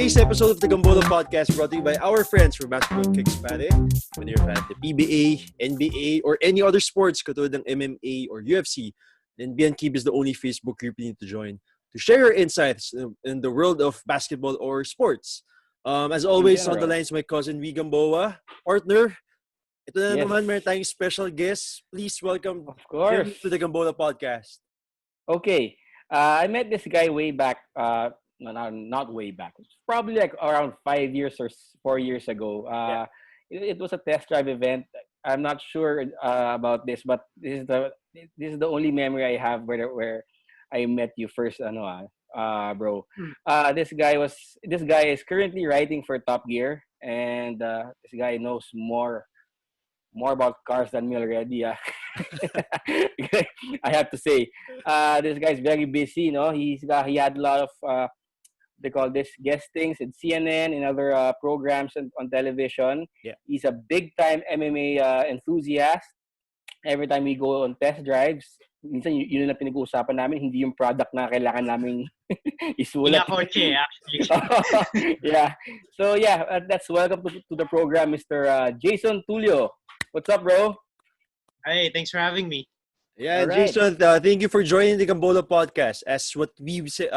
Today's episode of the Gambola podcast brought to you by our friends from Basketball Kicks, pare. Whether you're a fan of the PBA, NBA, or any other sports katulad ng MMA or UFC, then BNKeep is the only Facebook group you need to join to share your insights in the world of basketball or sports. As always, on the line is my cousin V. Gamboa. Partner, ito na naman, meron tayong special guest. Please welcome him to the Gambola podcast. Okay. I met this guy way back, not way back. It's probably like around 5 years or 4 years ago. It was a test drive event. I'm not sure about this, but this is the only memory I have where I met you first, bro. This guy is currently writing for Top Gear, and this guy knows more about cars than me already. I have to say, this guy's very busy. He had a lot of they call this guestings in CNN and other programs on television. Yeah. He's a big time MMA enthusiast. Every time we go on test drives, minsan yun na pinag-uusapan namin, hindi yung product na kailangan namin isulat. Actually. Yeah. So that's welcome to the program, Mr. Jason Tulio. What's up, bro? Hey, thanks for having me. Yeah, right. Jason, thank you for joining the Gambola podcast. As what we said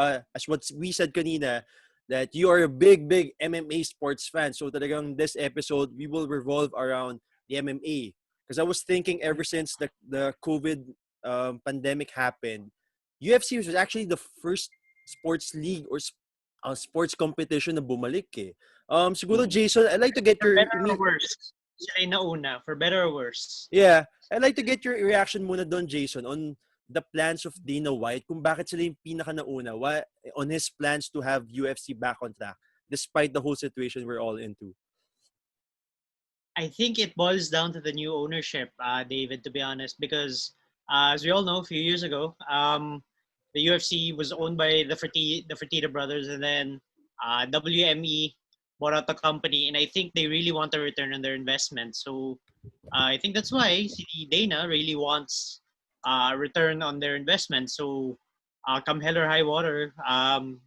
kanina, that you are a big MMA sports fan. So talagang this episode, we will revolve around the MMA. Because I was thinking ever since the COVID pandemic happened, UFC was actually the first sports league or sports competition na bumalik eh. Siguro, Jason, I'd like to get For your... better or worse. Sila yung nauna. For better or worse. Yeah. I'd like to get your reaction muna doon, Jason, on the plans of Dana White, kung bakit sila yung pinaka-nauna, on his plans to have UFC back on track, despite the whole situation we're all into. I think it boils down to the new ownership, David, to be honest, because as we all know, a few years ago, the UFC was owned by the Fertitta brothers, and then WME bought out the company, and I think they really want a return on their investment. So I think that's why Dana really wants a return on their investment. So come hell or high water,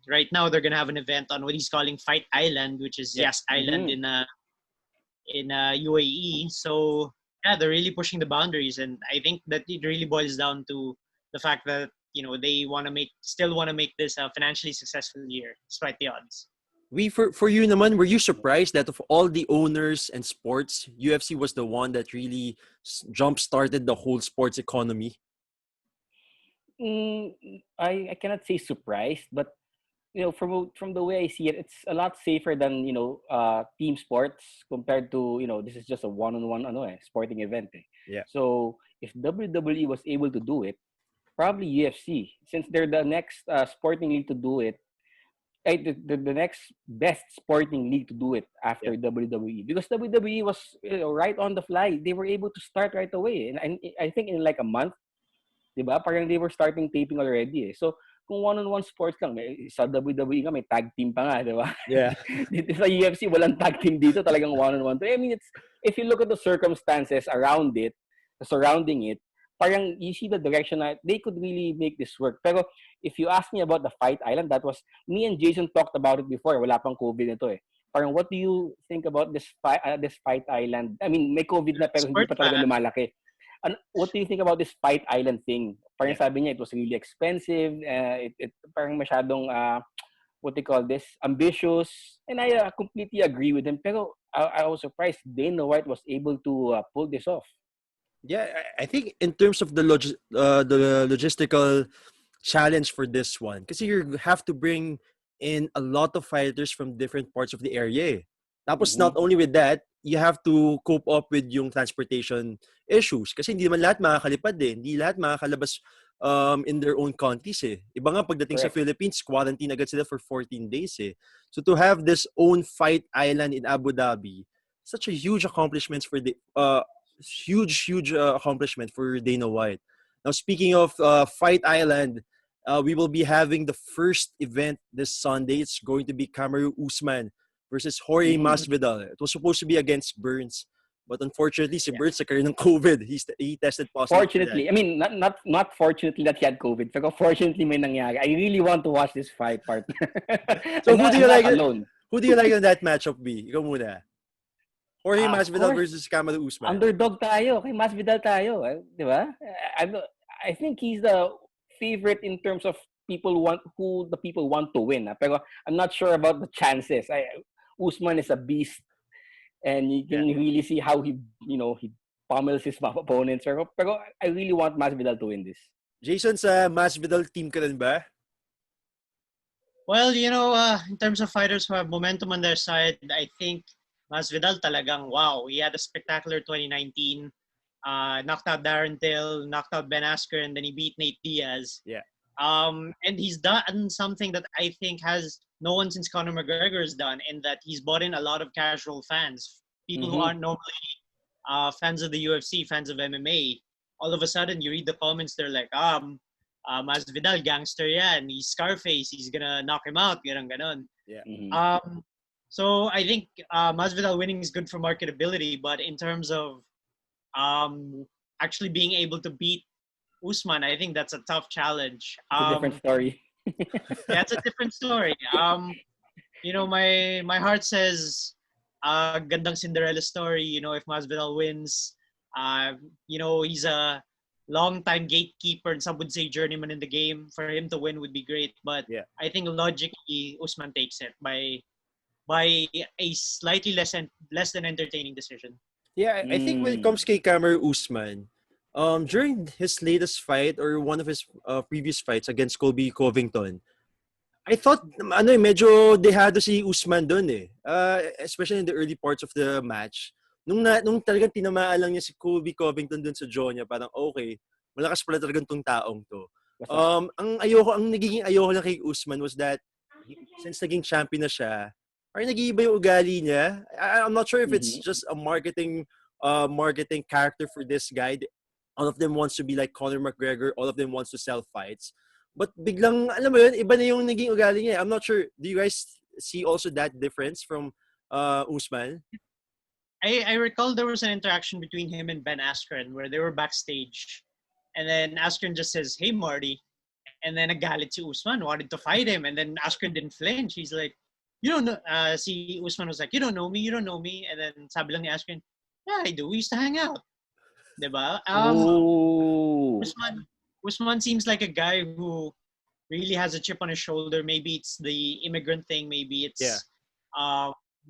right now they're going to have an event on what he's calling Fight Island, which is Yas Island in UAE. So they're really pushing the boundaries, and I think that it really boils down to the fact that they still want to make this a financially successful year despite the odds. For you naman, were you surprised that of all the owners and sports, UFC was the one that really jump-started the whole sports economy? I cannot say surprised, but from the way I see it, it's a lot safer than team sports compared to this is just a one-on-one sporting event. Yeah. So if WWE was able to do it, probably UFC, since they're the next sporting league to do it, the next best sporting league to do it after WWE, because WWE was right on the fly. They were able to start right away, and I think in like a month, diba? Parang they were starting taping already. So kung one-on-one sports lang, sa WWE nga may tag team pa nga, diba? Yeah. Dito sa UFC walang tag team dito, talagang one-on-one. I mean, if you look at the circumstances around it, surrounding it, parang you see the direction that they could really make this work. Pero if you ask me about the Fight Island, that was, me and Jason talked about it before. Wala pang COVID nito eh. Parang what do you think about this Fight Island? I mean, may COVID na pero hindi pa talaga lumalaki. And what do you think about this Fight Island thing? Parang sabi niya, it was really expensive. It parang masyadong, what they call this, ambitious. And I completely agree with him. Pero I was surprised Dana White was able to pull this off. Yeah, I think in terms of the logistical challenge for this one, kasi you have to bring in a lot of fighters from different parts of the area. Tapos not only with that, you have to cope up with yung transportation issues. Kasi hindi naman lahat makakalipad eh. Hindi lahat makakalabas in their own countries eh. Iba nga pagdating sa Philippines, quarantine agad sila for 14 days eh. So to have this own Fight Island in Abu Dhabi, such a huge accomplishment for the huge accomplishment for Dana White. Now, speaking of Fight Island, we will be having the first event this Sunday. It's going to be Kamaru Usman versus Jorge Masvidal. It was supposed to be against Burns, but unfortunately, si Burns nagkaroon ng COVID. He tested positive. Fortunately, I mean, not fortunately that he had COVID, pero fortunately may nangyari. I really want to watch this fight, partner. So who do you like? Alone. Who do you like on that matchup, B? Ikaw muna. Jorge Of Masvidal course, versus Kamaru Usman. underdog tayo. Kay Masvidal tayo. Di ba? I think he's the favorite in terms of who the people want to win. Pero I'm not sure about the chances. Usman is a beast, and you can really see how he pummels his opponents. Pero I really want Masvidal to win this. Jason, sa Masvidal team ka rin ba? Well, in terms of fighters who have momentum on their side, I think Masvidal talagang wow. He had a spectacular 2019. Knocked out Darren Till, knocked out Ben Askren, and then he beat Nate Diaz. Yeah. And he's done something that I think has no one since Conor McGregor has done, in that he's brought in a lot of casual fans, people who aren't normally fans of the UFC, fans of MMA. All of a sudden, you read the comments, they're like, Masvidal, gangster yan. He's Scarface. He's gonna knock him out. Ganon. Yeah. So I think Masvidal winning is good for marketability, but in terms of actually being able to beat Usman, I think that's a tough challenge. It's a different story. Yeah, it's a different story. My heart says gandang Cinderella story. If Masvidal wins, he's a long-time gatekeeper, and some would say journeyman in the game. For him to win would be great, but I think logically Usman takes it by a slightly less than entertaining decision. Yeah, I think when it comes kay Kamaru Usman, during his latest fight or one of his previous fights against Colby Covington, I thought medyo dehado si Usman doon eh. Especially in the early parts of the match. Nung talagang tinamaan lang niya si Colby Covington doon sa jaw niya, parang okay, malakas pala talagang tong taong to. Ang nagiging ayoko lang kay Usman was that since naging champion na siya, parang nag-iiba yung ugali niya. I'm not sure if it's just a marketing character for this guy. All of them wants to be like Conor McGregor. All of them wants to sell fights. But biglang, alam mo yun, iba na yung naging ugali niya. I'm not sure. Do you guys see also that difference from Usman? I recall there was an interaction between him and Ben Askren where they were backstage. And then Askren just says, "Hey, Marty." And then nagalit si Usman, wanted to fight him. And then Askren didn't flinch. He's like, "You don't know." Si Usman was like, "You don't know me. You don't know me." And then sabi lang ni Askren, "Yeah, I do. We used to hang out." Diba? Usman seems like a guy who really has a chip on his shoulder. Maybe it's the immigrant thing. Maybe it's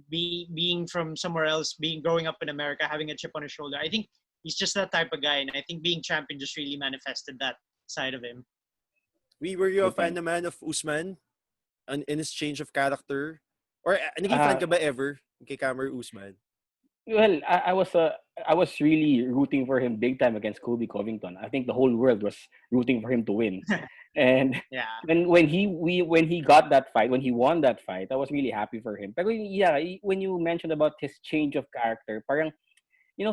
being from somewhere else, growing up in America, having a chip on his shoulder. I think he's just that type of guy, and I think being champion just really manifested that side of him. Were you a fan naman of Usman in his change of character? Or naging fan ka ba ever kay Kamaru Usman? Well, I was really rooting for him big time against Colby Covington. I think the whole world was rooting for him to win. And when he got that fight, when he won that fight, I was really happy for him. But when you mentioned about his change of character, parang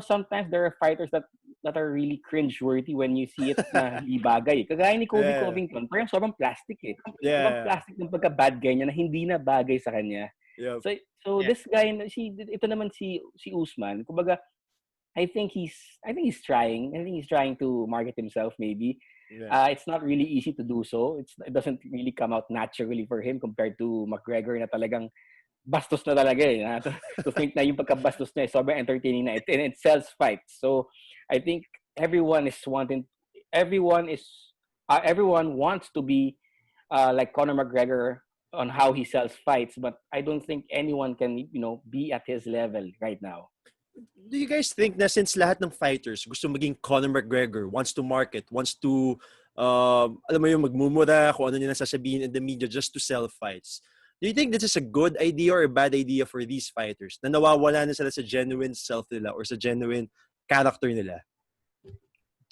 sometimes there are fighters that are really cringe-worthy when you see it na hindi bagay. Kagaya ni Colby Covington, parang sobrang plastic eh. Sobrang plastic ng pagka-bad guy niya na hindi na bagay sa kanya. Yep. So this guy, ito naman si Usman. Kumbaga, I think he's trying. I think he's trying to market himself maybe. Yeah. It's not really easy to do so. It doesn't really come out naturally for him compared to McGregor na talagang bastos na talaga eh. To think na yung pagkabastos na sobrang entertaining na and it sells fights. So I think everyone wants to be like Conor McGregor on how he sells fights, but I don't think anyone can be at his level right now. Do you guys think na since lahat ng fighters gusto maging Conor McGregor, wants to market, wants to alam mo yung magmumura kung ano niya nasasabihin in the media just to sell fights, do you think this is a good idea or a bad idea for these fighters na nawawala na sila sa genuine self nila or sa genuine character nila?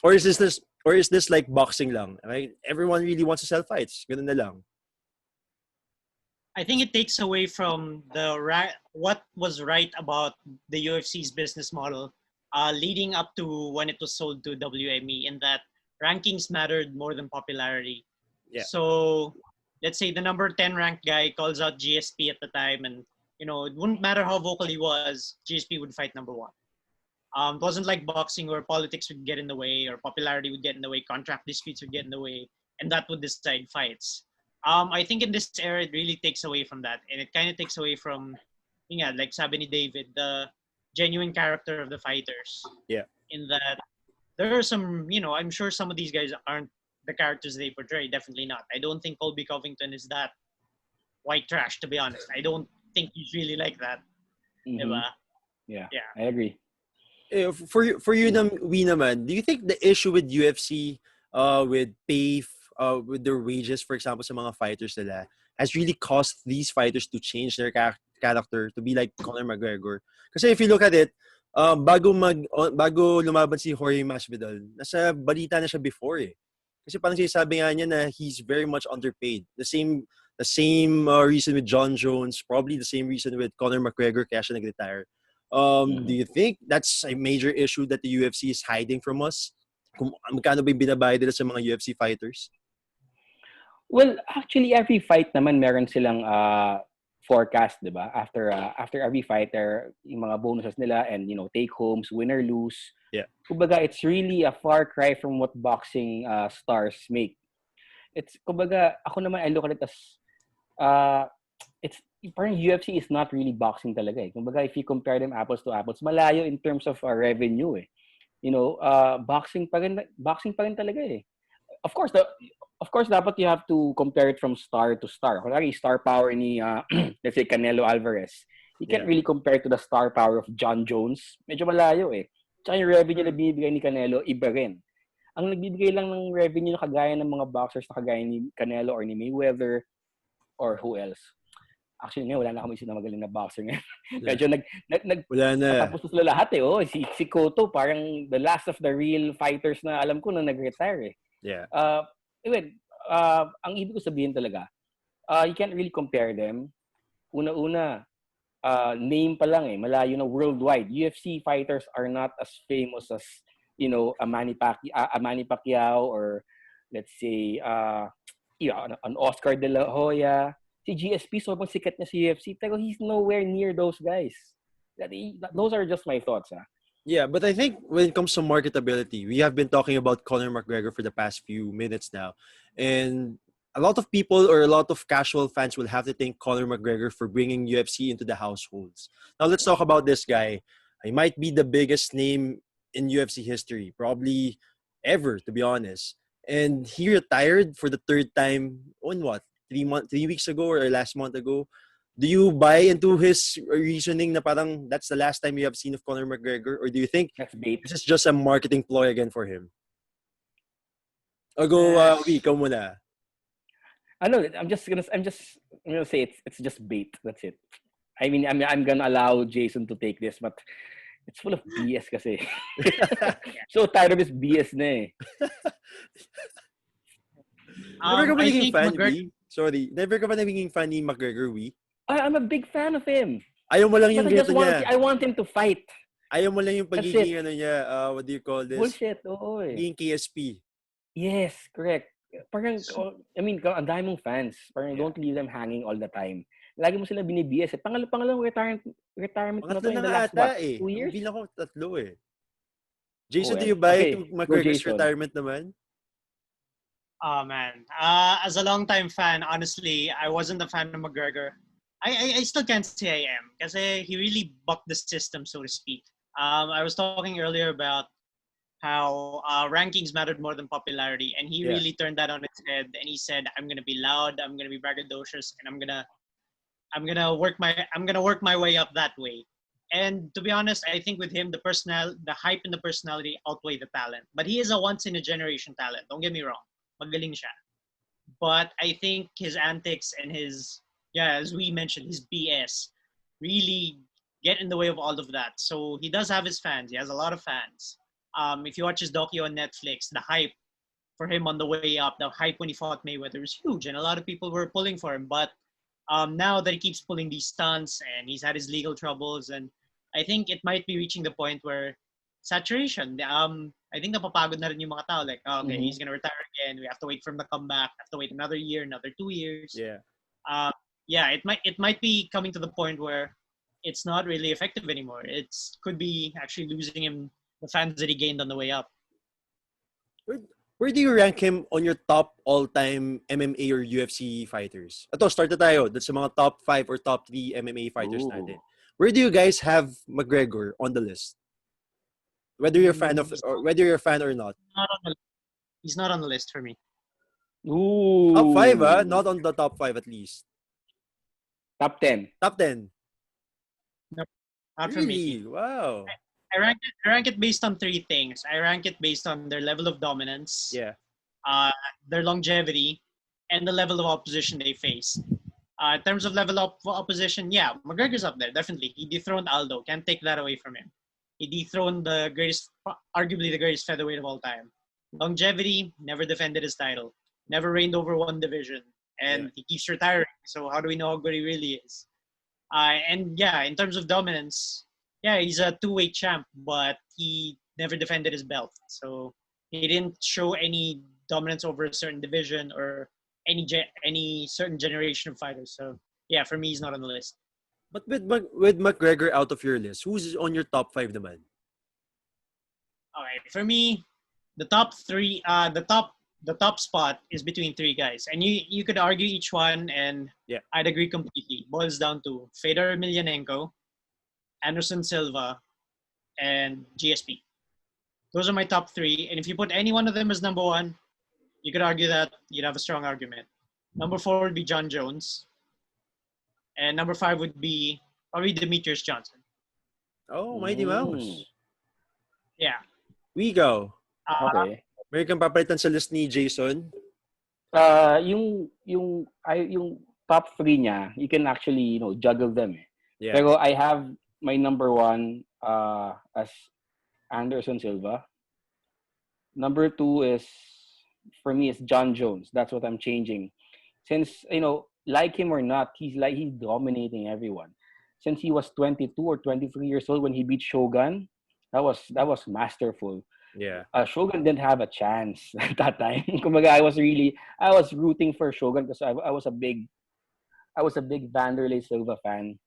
Or is this like boxing lang? Right? Everyone really wants to sell fights. Ganun na lang. I think it takes away from what was right about the UFC's business model leading up to when it was sold to WME, in that rankings mattered more than popularity. Yeah. So let's say the number 10 ranked guy calls out GSP at the time, and it wouldn't matter how vocal he was, GSP would fight number 1. It wasn't like boxing where politics would get in the way or popularity would get in the way, contract disputes would get in the way, and that would decide fights. I think in this era, it really takes away from that. And it kind of takes away from, like sabi ni David, the genuine character of the fighters. Yeah. In that, there are some, I'm sure some of these guys aren't the characters they portray. Definitely not. I don't think Colby Covington is that white trash, to be honest. I don't think he's really like that. Mm-hmm. Diba? Yeah, Yeah. I agree. For you we naman, do you think the issue with UFC with with their wages, for example, sa mga fighters nila, has really caused these fighters to change their character to be like Conor McGregor? Kasi if you look at it, bago lumaban si Jorge Masvidal, nasa balita na siya before eh. Kasi parang sinasabi nga niya na he's very much underpaid. The same reason with John Jones, probably the same reason with Conor McGregor kaya siya nag-retire. Do you think that's a major issue that the UFC is hiding from us? Kung magkano ba yung binabayad nila sa mga UFC fighters? Well, actually, every fight naman meron silang forecast, di ba? After every fighter, yung mga bonuses nila and, take homes, win or lose. Yeah. Kumbaga, it's really a far cry from what boxing stars make. Kumbaga, ako naman, I look at it as, it's parang UFC is not really boxing talaga eh. Kumbaga, if you compare them apples to apples, malayo in terms of revenue eh. Boxing pa rin talaga eh. Of course, dapat you have to compare it from star to star. Kunwari, star power ni, let's say, Canelo Alvarez. You can't really compare it to the star power of John Jones. Medyo malayo eh. Tsaka yung revenue na binibigay ni Canelo, iba rin. Ang nagbibigay lang ng revenue na kagaya ng mga boxers na kagaya ni Canelo or ni Mayweather or who else. Actually, ngayon, wala na kami na magaling na boxer ngayon. Medyo Wala na. patapos na sila lahat eh. Oh, si Cotto, parang the last of the real fighters na alam ko na nag-retire eh. Yeah. Ang ibig ko sabihin talaga, you can't really compare them. Una-una, name pa lang eh, malayo na worldwide. UFC fighters are not as famous as, a Manny Pacquiao or let's say, an Oscar De La Hoya. Si GSP, sobrang sikat niya sa UFC, pero he's nowhere near those guys. Those are just my thoughts. Yeah, but I think when it comes to marketability, we have been talking about Conor McGregor for the past few minutes now. And a lot of people or a lot of casual fans will have to thank Conor McGregor for bringing UFC into the households. Now, let's talk about this guy. He might be the biggest name in UFC history, probably ever, to be honest. And he retired for the third time on what? 3 weeks ago or last month ago. Do you buy into his reasoning na parang that's the last time you have seen of Conor McGregor? Or do you think That's bait. this is just a marketing ploy again for him? I'll go, ikaw muna. I'm gonna say it's just bait. That's it. I mean, I'm gonna allow Jason to take this, but it's full of BS kasi. So tired of his BS na eh. Never ka ba I naging think fan, McGregor. Sorry. Never ka ba naging fan ni McGregor, Wee? I'm a big fan of him. Ayaw mo lang But yung I just ganito niya. I want him to fight. Ayaw mo lang yung That's pagiging, it. niya, what do you call this? Bullshit. Oo eh. Pagiging KSP. Yes, correct. Parang, I mean, ang dami mong fans. Parang don't leave them hanging all the time. Lagi mo sila binibiyas eh. Pangalawang retirement na Pangatlo to na in the nga last, ata what, eh. 2 years? Bilang ko 3 eh. Jason, Oh, do well. you buy Okay, to go McGregor's Jason. retirement naman? Oh man, as a longtime fan, honestly, I wasn't a fan of McGregor. I still can't say I am kasi he really bucked the system, so to speak. I was talking earlier about how rankings mattered more than popularity, and he Yeah. really turned that on its head. And he said, "I'm gonna be loud, I'm gonna be braggadocious, and I'm gonna work my way up that way." And to be honest, I think with him, the hype and the personality outweigh the talent. But he is a once in a generation talent. Don't get me wrong, magaling siya. But I think his antics and as we mentioned, his BS really get in the way of all of that. So he does have his fans. He has a lot of fans. If you watch his docu on Netflix, the hype for him on the way up, the hype when he fought Mayweather was huge, and a lot of people were pulling for him. But now that he keeps pulling these stunts and he's had his legal troubles, and I think it might be reaching the point where saturation. I think napapagod na rin yung mga tao. Like, okay, he's gonna retire again. We have to wait for him to come back. Have to wait another year, another 2 years. Yeah. It might be coming to the point where it's not really effective anymore. It could be actually losing him the fans that he gained on the way up. Where where do you rank him on your top all-time MMA or UFC fighters? Ito, start na tayo. That's sa mga top 5 or top 3 MMA fighters natin. Ooh. Where do you guys have McGregor on the list? Whether you're a fan of, He's or whether you're a fan or not. not on the he's not on the list for me. Top 5, Ooh. not on the top 5 at least. Top 10. Top 10. Not for me. Really? Wow. I rank it based on three things. I rank it based on their level of dominance, Yeah. their longevity, and the level of opposition they face. In terms of level of opposition, yeah, McGregor's up there, definitely. He dethroned Aldo. Can't take that away from him. He dethroned the greatest, arguably the greatest featherweight of all time. Longevity, never defended his title. Never reigned over one division. And he keeps retiring. So how do we know how good he really is? And yeah, in terms of dominance, yeah, he's a two-weight champ, but he never defended his belt. So he didn't show any dominance over a certain division or any certain generation of fighters. So yeah, for me, he's not on the list. But with McGregor out of your list, who's on your top 5 naman? Okay, for me, the top three, the top spot is between three guys, and you could argue each one, and Yeah. I'd agree completely. Boils down to Fedor Emelianenko, Anderson Silva, and GSP. Those are my top three, and if you put any one of them as number one, you could argue that you'd have a strong argument. Number 4 would be John Jones, and number 5 would be probably Demetrius Johnson. Oh, Mighty Mouse. Yeah. We go. Okay. Meron kang papalitan sa list ni Jason? Yung top 3 niya, you can actually, juggle them. Yeah. Pero I have my number 1 as Anderson Silva. Number 2 is, for me, is John Jones. That's what I'm changing. Since, like him or not, he's dominating everyone. Since he was 22 or 23 years old when he beat Shogun, that was masterful. Yeah. Shogun didn't have a chance at that time. Kumbaga, I was rooting for Shogun because I was a big Vanderlei Silva fan,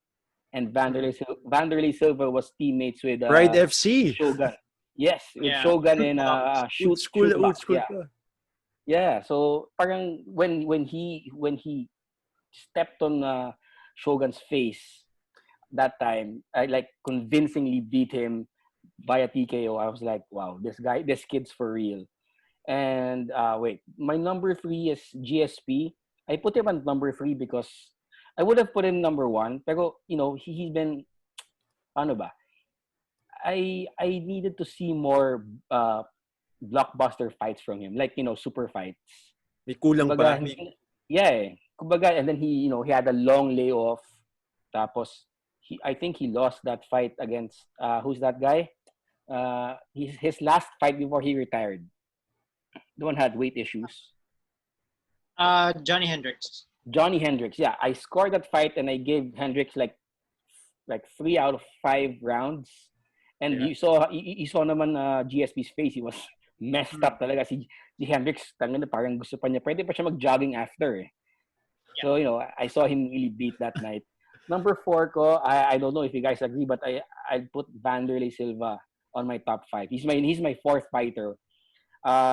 and Vanderlei Silva was teammates with Pride FC. Shogun. Yes, with Yeah. Shogun in Old shoot school box. pa. Yeah. So parang when he stepped on Shogun's face that time, I like convincingly beat him via TKO. I was like, wow, this kid's for real. And wait, my number 3 is GSP. I put him on number 3 because I would have put him number 1. Pero he's been, ano ba? I needed to see more blockbuster fights from him, like super fights. May kulang pa. Yeah. Kumbaga, and then he had a long layoff. Tapos I think he lost that fight against who's that guy? His last fight before he retired. The one had weight issues. Johnny Hendricks. Johnny Hendricks. Yeah, I scored that fight and I gave Hendricks like 3 out of 5 rounds. And you saw naman GSP's face. He was messed up talaga. Si Hendricks, parang gusto pa niya. Pwede pa siya mag-jogging after. Yeah. So, I saw him really beat that night. Number 4 ko, I don't know if you guys agree, but I put Vanderlei Silva on my top 5. He's my 4th fighter.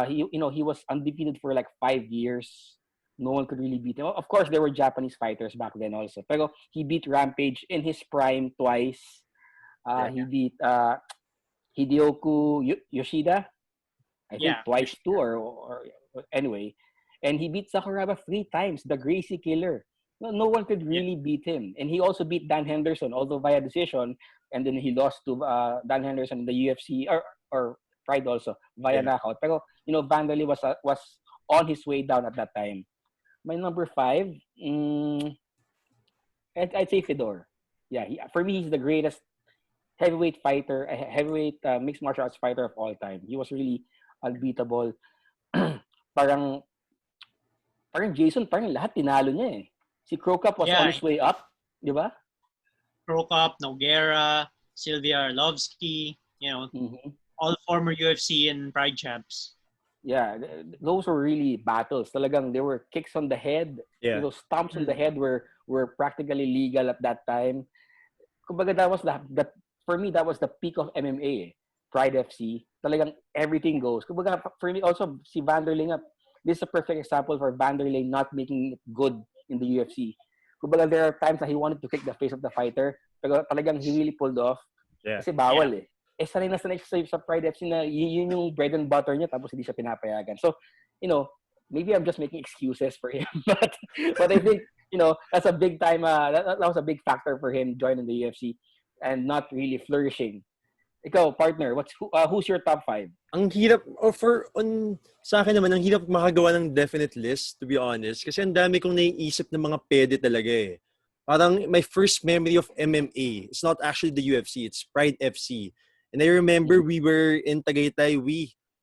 He was undefeated for like 5 years. No one could really beat him. Of course, there were Japanese fighters back then also. Pero he beat Rampage in his prime twice. He beat Hideo Yoshida, I think twice too, or anyway. And he beat Sakuraba 3 times, the Gracie Killer. No one could really beat him. And he also beat Dan Henderson, although via decision. And then he lost to Dan Henderson in the UFC, or Pride also, via knockout. Pero, Vanderlei was on his way down at that time. My number 5, I'd say Fedor. Yeah, for me, he's the greatest heavyweight fighter, heavyweight mixed martial arts fighter of all time. He was really unbeatable. parang Jason, parang lahat tinalo niya eh. Si Krokop was on his way up, di ba? Krokop, Nogueira, Sylvia Arlovsky, all former UFC and Pride champs. Yeah, those were really battles. Talagang there were kicks on the head. Yeah. Those stomps on the head were practically legal at that time. Kumbaga, that was for me, that was the peak of MMA. Pride FC. talagang everything goes. Kumbaga, for me also, si Vanderlei nga, this is a perfect example for Vanderlei not making it good in the UFC. Kumbaga, there are times that he wanted to kick the face of the fighter, pero talagang he really pulled off. Yeah. Kasi bawal eh. Sanay na sanay siya sa Pride FC na yun yung bread and butter niya, tapos hindi siya pinapayagan. So, maybe I'm just making excuses for him. but I think, that's a big time, that was a big factor for him joining the UFC and not really flourishing. Ikaw, partner, who's your top 5? Ang hirap, sa akin naman, ang hirap makagawa ng definite list, to be honest. Kasi ang dami kong naiisip ng mga pwede talaga eh. Parang my first memory of MMA, it's not actually the UFC, it's Pride FC. And I remember we were in Tagaytay,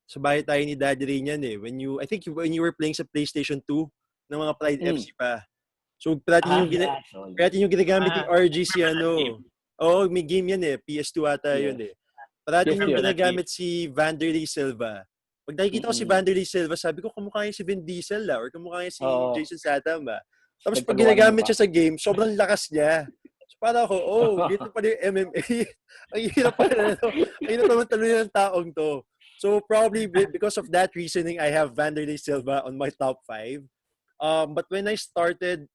sa bahay tayo ni Daddy Ray niyan eh. When you were playing sa PlayStation 2, ng mga Pride FC pa. So, parati yung ginagamit ni RGC, may game yan eh. PS2 ata yun eh. Parati yung ginagamit si Vanderlei Silva. Pag nakikita ko si Vanderlei Silva, sabi ko, kamukha niya si Vin Diesel or kamukha niya si Jason Statham Tapos pag ginagamit siya sa game, sobrang lakas niya. So para ako, dito pa rin yung MMA. Ang hirap naman talunin ng taong to. So probably because of that reasoning, I have Vanderlei Silva on my top 5. But when I started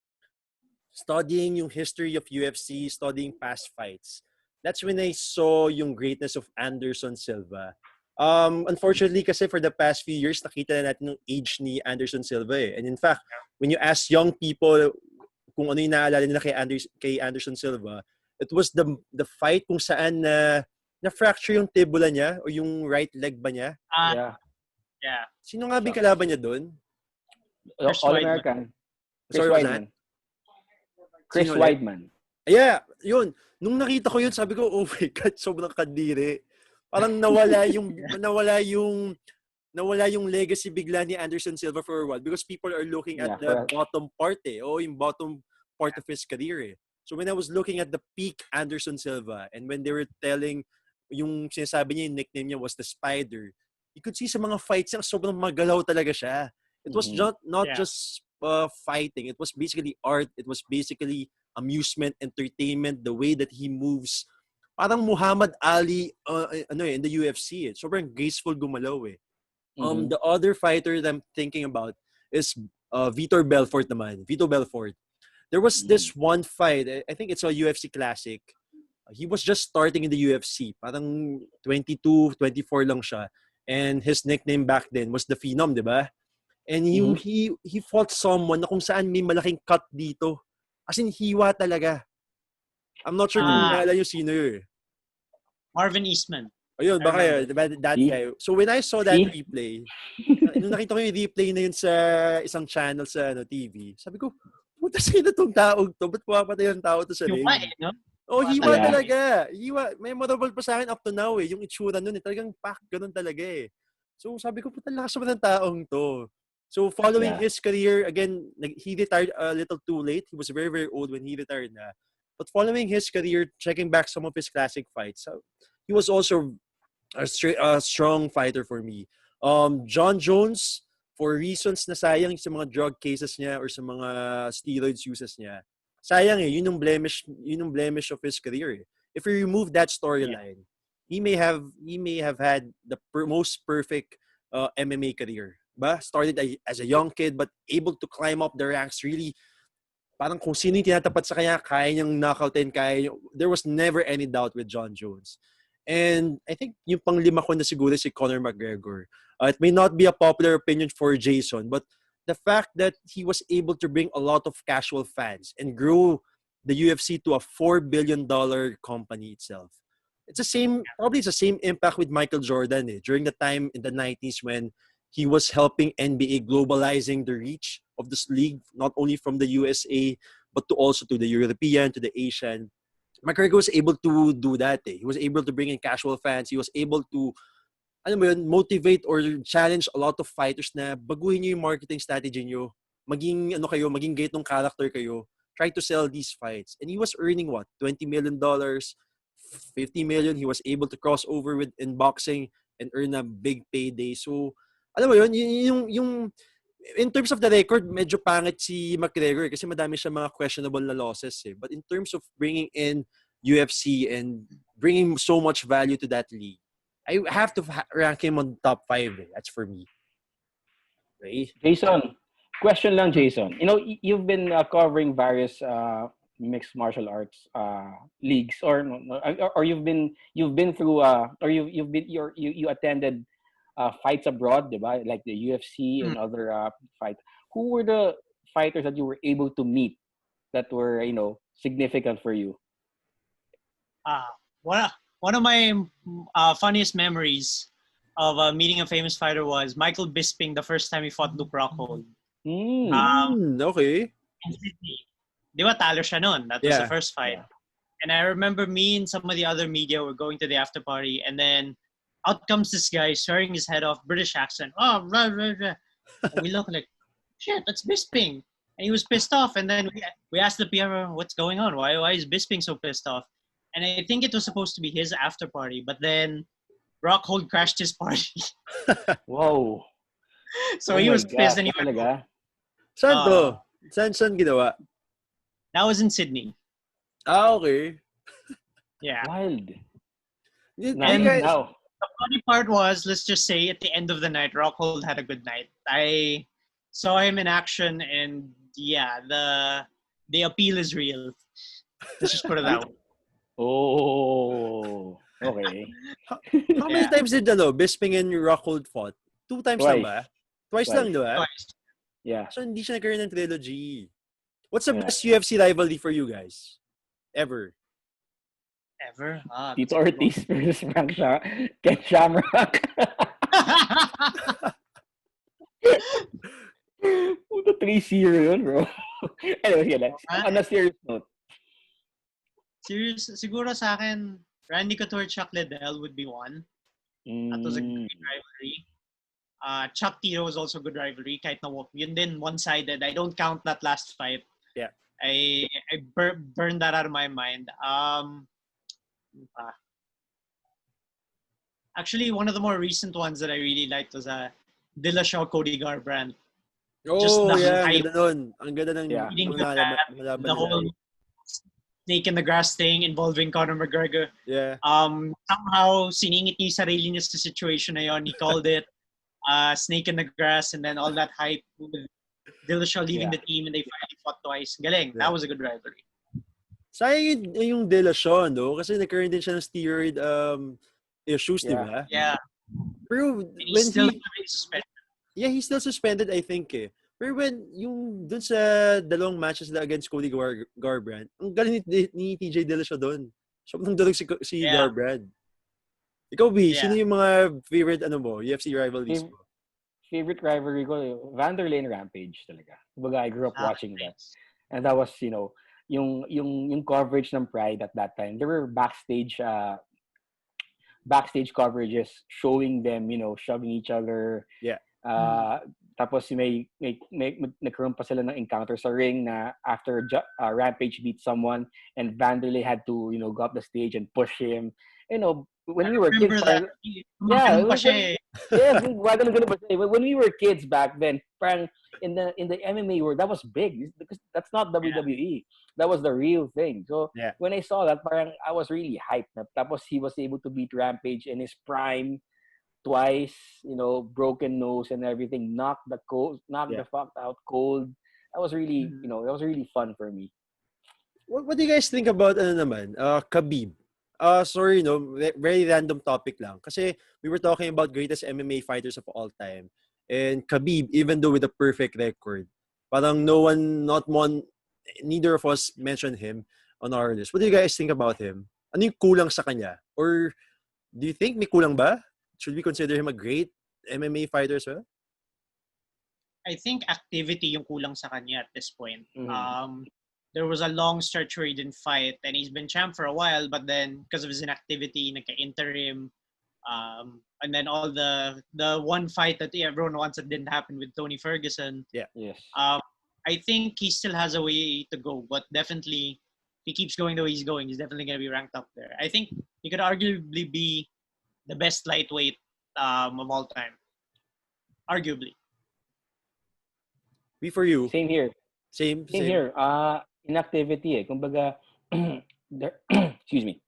studying yung history of UFC, studying past fights, that's when I saw yung greatness of Anderson Silva. Unfortunately, kasi for the past few years, nakita na natin yung age ni Anderson Silva eh. And in fact, when you ask young people kung ano yung naalala nila kay Anderson Silva, it was the fight kung saan na-fracture yung tibula niya o yung right leg ba niya. Yeah. Sino nga ba yung kalaban niya doon? All-American. Sorry, what's that? Chris Weidman. Yeah, yun. Nung nakita ko yun, sabi ko, oh my God, sobrang kadiri. Parang nawala yung legacy bigla ni Anderson Silva for a while because people are looking at the bottom part yung bottom part of his career eh. So when I was looking at the peak Anderson Silva and when they were telling yung sinasabi niya, yung nickname niya was the Spider, you could see sa mga fights niya, sobrang magalaw talaga siya. It was not just fighting. It was basically art. It was basically amusement, entertainment, the way that he moves. Parang Muhammad Ali in the UFC. Sobrang graceful gumalaw eh. The other fighter that I'm thinking about is Vitor Belfort naman. Vito Belfort. There was this one fight, I think it's a UFC classic. He was just starting in the UFC. Parang 22, 24 lang siya. And his nickname back then was the Phenom, di ba? And he fought someone na kung saan may malaking cut dito. As in, hiwa talaga. I'm not sure kung naalala yung sino yun. Marvin Eastman. Ayun, baka that guy. So when I saw that replay, nung nakita ko yung replay na yun sa isang channel sa TV, sabi ko, puta sino tong taong to? Ba't pumapatay yung tao to sa ring? No? Hiwa talaga. Hiwa. Memorable pa sa akin up to now eh. Yung itsura nun talagang pack, ganun talaga eh. So sabi ko, puta lakas naman ng taong to. So following his career, again, he retired a little too late. He was very, very old when he retired na. But following his career, checking back some of his classic fights, he was also a strong fighter for me. John Jones, for reasons na sayang sa mga drug cases niya or sa mga steroids uses niya, sayang eh, yun yung blemish of his career. If you remove that storyline, he may have had the most perfect MMA career. Started as a young kid but able to climb up the ranks really. Parang kung sino yung tinatapat sa kanya, kaya niyang knockoutin, there was never any doubt with John Jones. And I think yung panglima ko na siguro si Conor McGregor. It may not be a popular opinion for Jason, but the fact that he was able to bring a lot of casual fans and grow the UFC to a $4 billion company itself. It's the same impact with Michael Jordan during the time in the 90s when he was helping NBA globalizing the reach of this league, not only from the USA, but also to the European, to the Asian. McGregor was able to do that. He was able to bring in casual fans. He was able to motivate or challenge a lot of fighters na baguhin niyo yung marketing strategy niyo. Maging ganitong character kayo. Try to sell these fights. And he was earning what? $20 million, $50 million. He was able to cross over in boxing and earn a big payday. So, alam mo yun, yung in terms of the record, medyo pangit si McGregor kasi madami siya mga questionable na losses eh. But in terms of bringing in UFC and bringing so much value to that league, I have to rank him on top 5. That's for me. Okay? Jason, question lang, Jason. You know, you've been covering various mixed martial arts leagues, or or you've been through or you attended fights abroad, diba? Like the UFC Hmm. and other fights. Who were the fighters that you were able to meet that were significant for you? Uh, one, one of my funniest memories of meeting a famous fighter was Michael Bisping the first time he fought Luke Rockhold Hmm. Okay. in Sydney. Di ba talo siya nun? That was the Yeah. first fight. Yeah. And I remember me and some of the other media were going to the after party, and then out comes this guy swearing his head off, British accent. Oh, rah, rah, rah. And we look like, shit, that's Bisping. And he was pissed off. And then we asked the PR, what's going on? Why is Bisping so pissed off? And I think it was supposed to be his after party, but then Rockhold crashed his party. Wow. So Oh he my was pissed gosh, and he went home. talaga? Saan Uh, to? Saan ginawa? that was in Sydney. Okay. Yeah. Wild. Do you Now, And guys... now, the funny part was, let's just say at the end of the night, Rockhold had a good night. I saw him in action, and yeah, the appeal is real. Let's just put it that way. oh, okay. How, how many Yeah, times did Bisping and Rockhold fought? 2 times lang Twice. ba? Twice lang, Twice. di ba? twice Yeah. So hindi siya nagkaroon ng trilogy. What's the Yeah. best UFC rivalry for you guys? Ever? ever. That's Tito a good one. Ortiz versus Ken Shamrock. Puta 3-0 yun, bro. Anyway, yeah, on a serious note. Serious, siguro sa akin, Randy Couture, Chuck Liddell would be one. That was a Mm, great rivalry. Chuck Tito was also a good rivalry. Kahit na yun din one-sided. I don't count that last fight. Yeah. I burned that out of my mind. Actually, one of the more recent ones that I really liked was Dillashaw Cody Garbrandt. Just Oh, the yeah. Ang hype ganda nun. Ang ganda ng yeah. leading to mga that, laban the nila. whole snake in the grass thing involving Conor McGregor. Yeah. Somehow, siningit niya yung sarili niya sa situation na yun. He called it snake in the grass, and then all that hype with Dillashaw leaving Yeah. the team, and they finally fought twice. Galing. Yeah. That was a good rivalry. Sayang yung De La Shaw, no? Kasi nagkaroon din siya ng steroid issues, di Yeah. ba? Yeah. Pero And he's when still he... suspended. Yeah, he's still suspended, I think, eh. Pero when yung dun sa dalawang matches na against Cody Garbrandt, ang galing ni TJ De La Shaw dun. Sobrang dalag si Yeah. Garbrandt. Ikaw, B, Yeah. sino yung mga favorite UFC rivalries mo? Favorite rivalry ko, Vanderlei and Rampage talaga. Kumbaga, I grew up watching that. And that was, yung coverage ng Pride at that time. There were backstage coverages showing them, shoving each other. Yeah. Tapos may nagkaroon pa sila ng encounter sa ring na after Rampage beat someone and Vanderlei had to, go up the stage and push him. When we were kids, Remember that? yeah, Pa siya eh. yes, when we were kids back then, parang in the MMA world, that was big because that's not WWE. That was the real thing. So Yeah. when I saw that, parang I was really hyped. Tapos he was able to beat Rampage in his prime twice, broken nose and everything, knocked the fuck out cold. That was really, that was really fun for me. What do you guys think about Khabib? Sorry, very random topic lang. Kasi we were talking about greatest MMA fighters of all time. And Khabib, even though with a perfect record, parang neither of us mentioned him on our list. What do you guys think about him? Ano yung kulang sa kanya? Or do you think may kulang ba? Should we consider him a great MMA fighter as well? I think activity yung kulang sa kanya at this point. Mm-hmm. There was a long stretch where he didn't fight, and he's been champ for a while, but then because of his inactivity, nagka-interim, and then all the one fight that everyone wants that didn't happen with Tony Ferguson. Yeah. Yes. I think he still has a way to go, but definitely, if he keeps going the way he's going, he's definitely going to be ranked up there. I think he could arguably be the best lightweight of all time. Arguably. Be for you. Same here. Same. Here. Inactivity eh. Kumbaga, excuse me.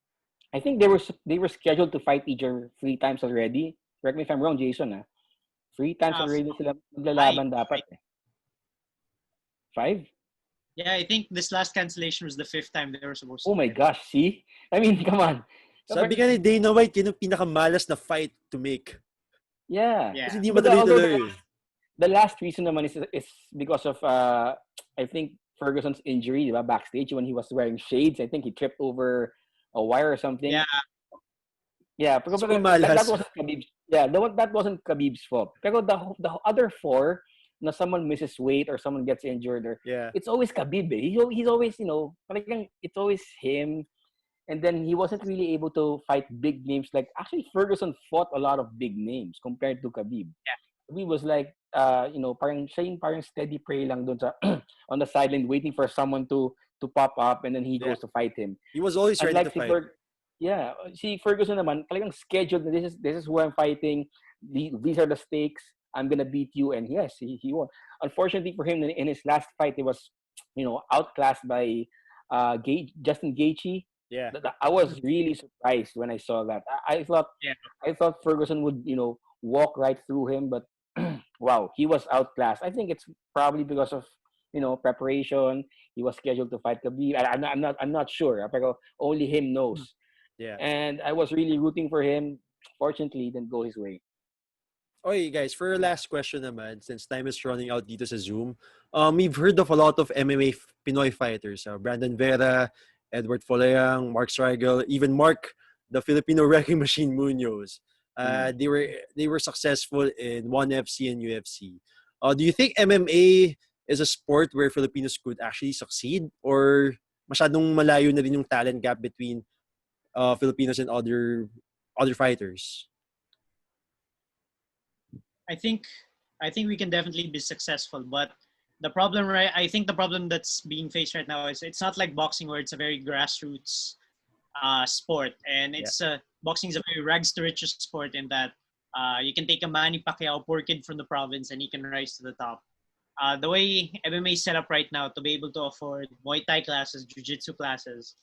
I think they were scheduled to fight each other 3 times already. Correct me if I'm wrong, Jason. 3 times Uh, already sila five. maglalaban dapat. 5? Yeah, I think this last cancellation was the 5th time they were supposed to Oh my fight. gosh, see? I mean, come on. Sabi nga ni Dana White, yun yung pinakamalas na fight to make. Yeah. Yeah. Kasi hindi Kumbaga, although madali-tuloy. the last reason naman is because of I think Ferguson's injury, diba, backstage when he was wearing shades. I think he tripped over a wire or something. Yeah. Yeah, So pero that malas. wasn't Khabib's. Yeah, that wasn't Khabib's fault. Pero the other four, na someone misses weight or someone gets injured, or Yeah. it's always Khabib. He's always, talagang it's always him. And then he wasn't really able to fight big names. Like, actually, Ferguson fought a lot of big names compared to Khabib. Yeah. Khabib was like, parang siya yung parang steady prey lang doon sa on the sideline, waiting for someone to pop up, and then he Yeah. goes to fight him. He was always ready to Unlike fight. si Ferguson naman, talagang scheduled na this is who I'm fighting. These are the stakes. I'm gonna beat you, and yes, he won. Unfortunately for him, in his last fight, he was, outclassed by Justin Gaethje. Yeah. I was really surprised when I saw that. Yeah. I thought Ferguson would, walk right through him, but wow, he was outclassed. I think it's probably because of, preparation. He was scheduled to fight Khabib. I'm not sure. Pero only him knows. Yeah. And I was really rooting for him. Fortunately, it didn't go his way. Okay, guys, for our last question naman, since time is running out dito sa Zoom, we've heard of a lot of MMA Pinoy fighters. Brandon Vera, Edward Folayang, Mark Striegel, even Mark, the Filipino Wrecking Machine Munoz. They were successful in ONE FC and UFC. Do you think MMA is a sport where Filipinos could actually succeed, or masyadong malayo na rin yung talent gap between Filipinos and other fighters? I think we can definitely be successful, but the problem, right? I think the problem that's being faced right now is it's not like boxing where it's a very grassroots sport, and boxing is a very rags to riches sport in that you can take a Manny Pacquiao, poor kid from the province, and he can rise to the top. The way MMA is set up right now, to be able to afford Muay Thai classes, Jiu-Jitsu classes,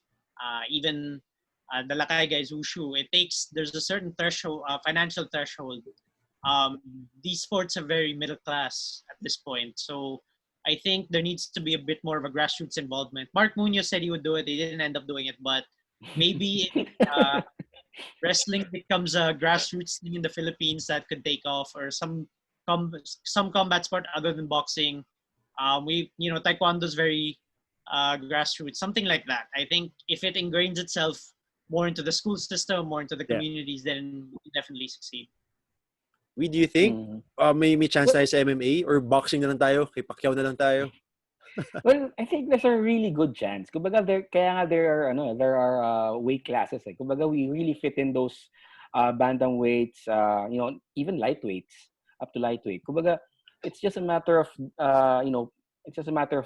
even the Lakay guys, Wushu, there's a certain threshold, financial threshold. These sports are very middle class at this point. So I think there needs to be a bit more of a grassroots involvement. Mark Munoz said he would do it. He didn't end up doing it, but maybe wrestling becomes a grassroots thing in the Philippines that could take off, or some combat sport other than boxing. Taekwondo is very grassroots, something like that. I think if it ingrains itself more into the school system, more into the communities, then we can definitely succeed. Do you think may chance tayo sa MMA, or boxing na lang tayo? Kay Pacquiao na lang tayo? Well, I think there's a really good chance. Kumbaga, there are weight classes. Kumbaga, we really fit in those bantam weights, even lightweights, up to lightweight. Kumbaga, it's just a matter of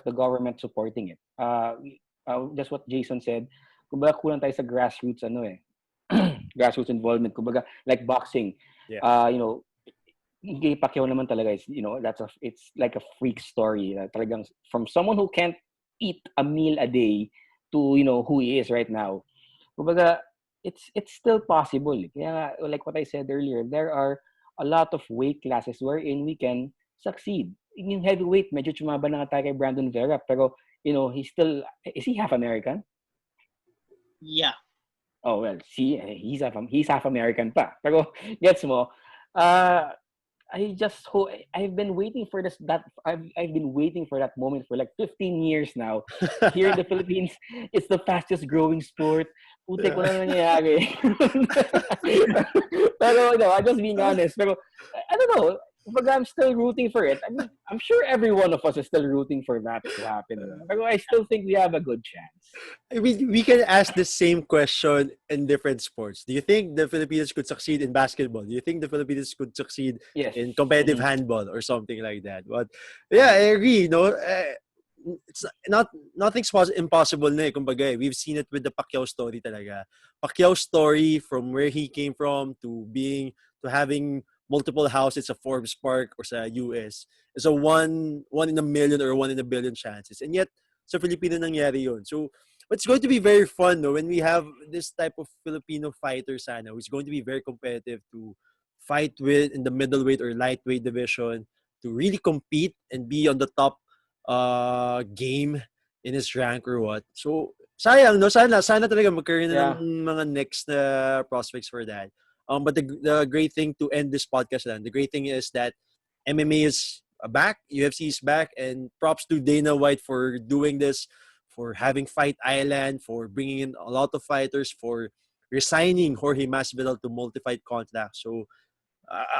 the government supporting it. Just what Jason said. Kumbaga, kulang tayo sa grassroots grassroots involvement. Kumbaga, like boxing. Yeah. Kay Pacquiao naman talaga is, it's like a freak story. Talagang from someone who can't eat a meal a day to, who he is right now. Kumbaga, it's still possible. Kaya, like what I said earlier, there are a lot of weight classes wherein we can succeed. Yung heavyweight, medyo tumaba na nga tayo kay Brandon Vera, pero, is he half American? Yeah. Oh, well, see, he's half American pa. Pero, gets mo, I've been waiting for I've been waiting for that moment for like 15 years now. Here in the Philippines, it's the fastest growing sport. Putik, wala nangyayari. Pero I'm just being honest. Pero I don't know. But I'm still rooting for it. I mean, I'm sure every one of us is still rooting for that to happen. But I still think we have a good chance. I mean, we can ask the same question in different sports. Do you think the Philippines could succeed in basketball? Do you think the Philippines could succeed in competitive handball or something like that? But yeah, I agree. It's nothing's impossible na kumbaga. We've seen it with the Pacquiao story talaga. Pacquiao's story from where he came from to having multiple houses sa Forbes Park or sa US is a one in a million or 1 in a billion chances. And yet, sa Filipino nangyari yun. So, But it's going to be very fun, no, when we have this type of Filipino fighter, sana, who's going to be very competitive to fight with in the middleweight or lightweight division, to really compete and be on the top game in his rank or what. So, sayang, no? Sana talaga magkaroon na ng mga next na prospects for that. But the great thing to end this podcast then, the great thing is that MMA is back, UFC is back, and props to Dana White for doing this, for having Fight Island, for bringing in a lot of fighters, for resigning Jorge Masvidal to multi-fight contract. So,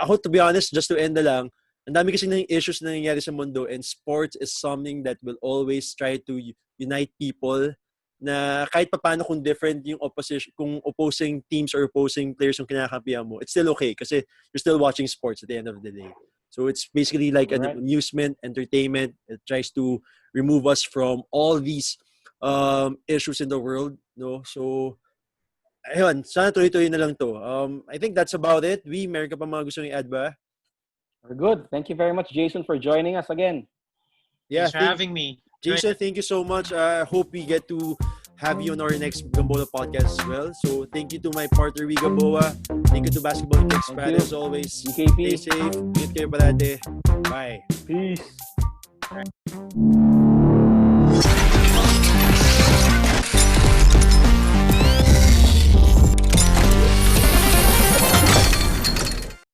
ako, to be honest, just to end na lang, ang dami kasi ng issues na nangyayari sa mundo, and sports is something that will always try to unite people, na kahit papaano kung different yung opposition, kung opposing teams or opposing players yung kinakampihan mo, it's still okay kasi you're still watching sports at the end of the day. So it's basically like an amusement, entertainment. It tries to remove us from all these issues in the world, no? So ayun, sana tuloy-tuloy na lang to. I think that's about it. Meron ka pa mga gusto i-add ba? We're good. Thank you very much, Jason, for joining us again. Thanks for having me. Jason, thank you so much. I hope we get to have you on our next Gambola podcast as well. So thank you to my partner, Gambola. Thank you to Basketball Kicks, Brad, as always. DKP. Stay safe. Ingat kayo parate. Bye. Peace.